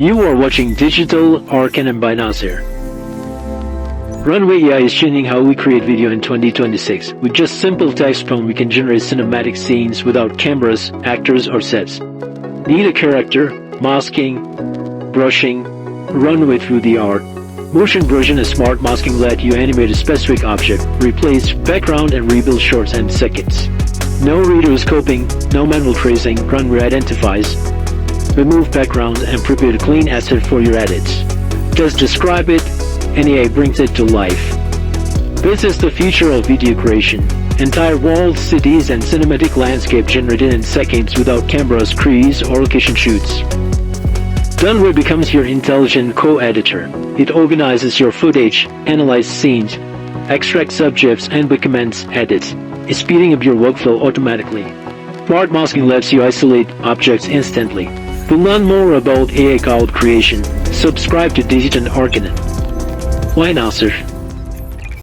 You are watching Digital Arcanum by Nasir. Runway AI is changing how we create video in 2026. With just simple text prompt, we can generate cinematic scenes without cameras, actors, or sets. Need a character, masking, brushing, runway through the art. Motion version is smart masking let you animate a specific object, replace background and rebuild shots in seconds. No rotoscoping, no manual tracing, Runway identifies, remove background and prepare a clean asset for your edits. Just describe it, and AI brings it to life. This is the future of video creation. Entire walls, cities, and cinematic landscape generated in seconds without cameras, crews, or location shoots. Runway becomes your intelligent co-editor. It organizes your footage, analyzes scenes, extracts subjects, and recommends edits, speeding up your workflow automatically. Smart masking lets you isolate objects instantly. To learn more about AI cloud creation, subscribe to Digital Arcanum. Why Nasir?